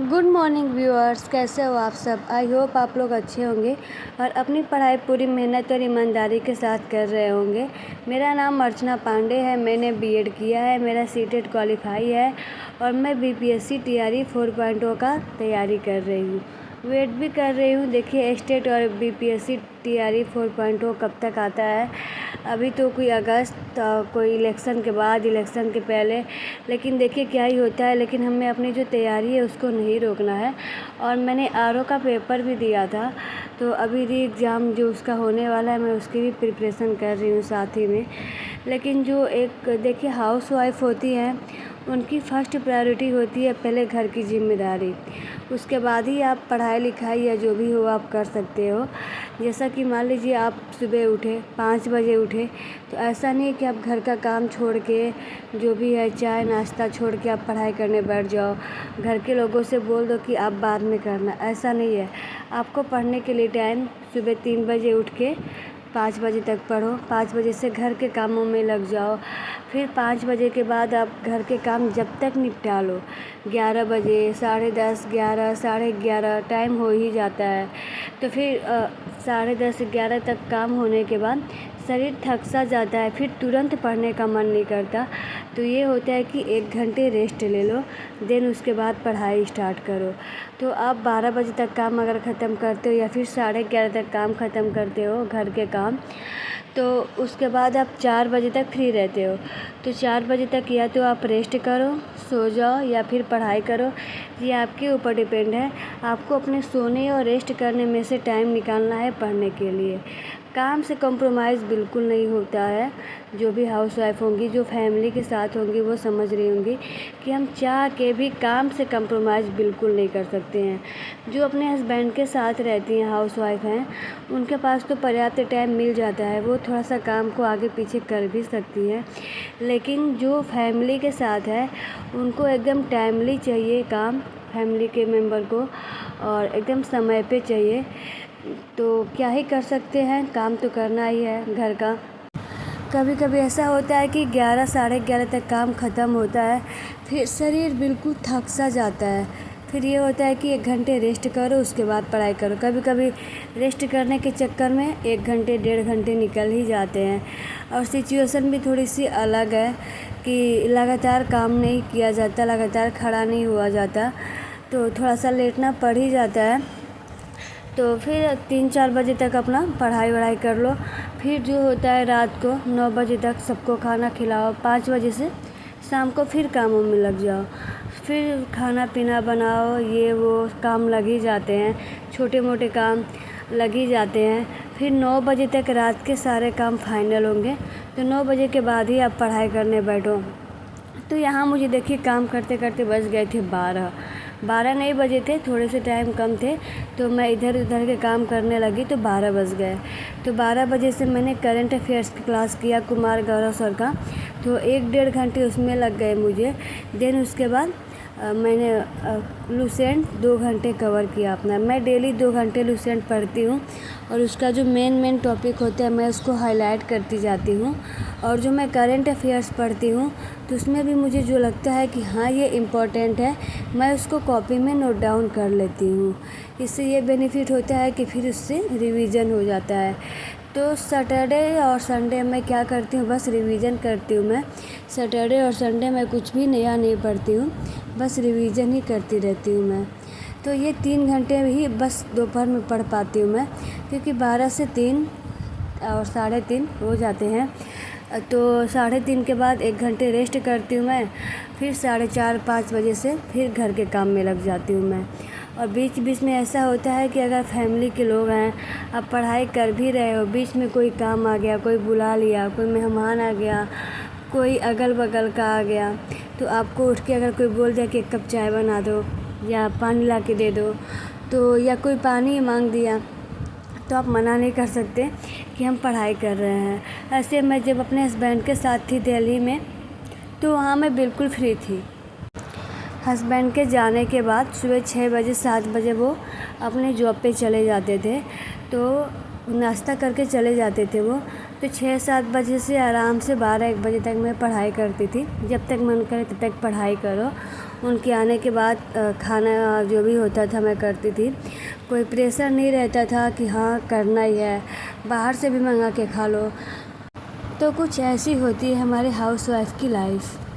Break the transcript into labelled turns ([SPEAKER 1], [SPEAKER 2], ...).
[SPEAKER 1] Good morning viewers, कैसे हो आप सब। आई होप आप लोग अच्छे होंगे और अपनी पढ़ाई पूरी मेहनत और ईमानदारी के साथ कर रहे होंगे। मेरा नाम अर्चना पांडे है, मैंने बीएड किया है, मेरा सीटेट क्वालिफाई है और मैं बीपीएससी टीआरई 4.0 का तैयारी कर रही हूँ, वेट भी कर रही हूँ। देखिए स्टेट और बीपीएससी टीआरई 4.0 कब तक आता है। अभी तो कोई अगस्त, कोई इलेक्शन के बाद, इलेक्शन के पहले, लेकिन देखिए क्या ही होता है। लेकिन हमें अपनी जो तैयारी है उसको नहीं रोकना है। और मैंने आरओ का पेपर भी दिया था, तो अभी री एग्ज़ाम जो उसका होने वाला है, मैं उसकी भी प्रिपरेशन कर रही हूँ साथ ही में। लेकिन जो एक देखिए हाउस वाइफ होती हैं, उनकी फ़र्स्ट प्रायोरिटी होती है पहले घर की जिम्मेदारी, उसके बाद ही आप पढ़ाई लिखाई या जो भी हो आप कर सकते हो। जैसा कि मान लीजिए आप सुबह उठे 5 बजे उठे, तो ऐसा नहीं है कि आप घर का काम छोड़ के, जो भी है चाय नाश्ता छोड़ के आप पढ़ाई करने बैठ जाओ। घर के लोगों से बोल दो कि आप बाद में करना, ऐसा नहीं है। आपको पढ़ने के लिए टाइम सुबह 3 बजे उठ के 5 बजे तक पढ़ो। 5 बजे से घर के कामों में लग जाओ। फिर 5 बजे के बाद आप घर के काम जब तक निपटा लो, 11 बजे, 10:30, 11, 11:30 टाइम हो ही जाता है। तो फिर 10:30, 11 तक काम होने के बाद शरीर थक सा जाता है, फिर तुरंत पढ़ने का मन नहीं करता। तो ये होता है कि 1 घंटे रेस्ट ले लो, देन उसके बाद पढ़ाई स्टार्ट करो। तो आप 12 बजे तक काम अगर ख़त्म करते हो या फिर 11:30 तक काम ख़त्म करते हो घर के काम, तो उसके बाद आप 4 बजे तक फ्री रहते हो। तो 4 बजे तक या तो आप रेस्ट करो, सो जाओ, या फिर पढ़ाई करो। ये आपके ऊपर डिपेंड है। आपको अपने सोने और रेस्ट करने में से टाइम निकालना है पढ़ने के लिए। काम से कॉम्प्रोमाइज़ बिल्कुल नहीं होता है। जो भी हाउसवाइफ होंगी, जो फैमिली के साथ होंगी, वो समझ रही होंगी कि हम चाह के भी काम से कॉम्प्रोमाइज़ बिल्कुल नहीं कर सकते हैं। जो अपने हस्बैंड के साथ रहती हैं, हाउसवाइफ हैं, उनके पास तो पर्याप्त टाइम मिल जाता है, वो थोड़ा सा काम को आगे पीछे कर भी सकती हैं। लेकिन जो फैमिली के साथ है, उनको एकदम टाइमली चाहिए काम, फैमिली के मेंबर को, और एकदम समय पे चाहिए। तो क्या ही कर सकते हैं, काम तो करना ही है घर का। कभी कभी ऐसा होता है कि 11, 11:30 तक काम ख़त्म होता है, फिर शरीर बिल्कुल थक सा जाता है। फिर ये होता है कि 1 घंटे रेस्ट करो, उसके बाद पढ़ाई करो। कभी कभी रेस्ट करने के चक्कर में 1 घंटे 1.5 घंटे निकल ही जाते हैं। और सिचुएशन भी थोड़ी सी अलग है कि लगातार काम नहीं किया जाता, लगातार खड़ा नहीं हुआ जाता, तो थोड़ा सा लेटना पड़ ही जाता है। तो फिर 3-4 बजे तक अपना पढ़ाई वढ़ाई कर लो। फिर जो होता है रात को 9 बजे तक सबको खाना खिलाओ। 5 बजे से शाम को फिर कामों में लग जाओ, फिर खाना पीना बनाओ, ये वो काम लग ही जाते हैं, छोटे मोटे काम लग ही जाते हैं। फिर 9 बजे तक रात के सारे काम फाइनल होंगे, तो 9 बजे के बाद ही आप पढ़ाई करने बैठो। तो यहाँ मुझे देखिए काम करते करते बज गए थे 12 नहीं बजे थे, थोड़े से टाइम कम थे, तो मैं इधर उधर के काम करने लगी तो 12 बज गए। तो 12 बजे से मैंने करंट अफेयर्स की क्लास किया कुमार गौरव सर का, तो 1-1.5 घंटे उसमें लग गए मुझे। देन उसके बाद मैंने लुसेंट 2 घंटे कवर किया अपना। मैं डेली 2 घंटे लुसेंट पढ़ती हूँ और उसका जो मेन टॉपिक होता है मैं उसको हाईलाइट करती जाती हूँ। और जो मैं करंट अफेयर्स पढ़ती हूँ, तो उसमें भी मुझे जो लगता है कि हाँ ये इम्पोर्टेंट है, मैं उसको कॉपी में नोट डाउन कर लेती हूँ। इससे ये बेनिफिट होता है कि फिर उससे रिवीजन हो जाता है। तो सैटरडे और संडे में क्या करती हूँ, बस रिवीजन करती हूँ मैं। सैटरडे और संडे में कुछ भी नया नहीं पढ़ती हूँ, बस रिवीजन ही करती रहती हूँ मैं। तो ये 3 घंटे ही बस दोपहर में पढ़ पाती हूँ मैं, क्योंकि 12 से 3 और 3:30 हो जाते हैं। तो 3:30 के बाद 1 घंटे रेस्ट करती हूँ मैं, फिर 4:30-5 बजे से फिर घर के काम में लग जाती हूँ मैं। और बीच बीच में ऐसा होता है कि अगर फैमिली के लोग हैं, आप पढ़ाई कर भी रहे हो, बीच में कोई काम आ गया, कोई बुला लिया, कोई मेहमान आ गया, कोई अगल बगल का आ गया, तो आपको उठ के अगर कोई बोल दिया कि 1 कप चाय बना दो या पानी ला के दे दो, तो या कोई पानी मांग दिया, तो आप मना नहीं कर सकते कि हम पढ़ाई कर रहे हैं। ऐसे मैं जब अपने हस्बैंड के साथ थी दिल्ली में, तो वहाँ मैं बिल्कुल फ्री थी। हस्बैंड के जाने के बाद सुबह 6 बजे 7 बजे वो अपने जॉब पे चले जाते थे, तो नाश्ता करके चले जाते थे वो। तो 6-7 बजे से आराम से 12-1 बजे तक मैं पढ़ाई करती थी। जब तक मन करे तब तक पढ़ाई करो। उनके आने के बाद खाना जो भी होता था मैं करती थी। कोई प्रेशर नहीं रहता था कि हाँ करना ही है, बाहर से भी मंगा के खा लो। तो कुछ ऐसी होती है हमारे हाउसवाइफ़ की लाइफ़।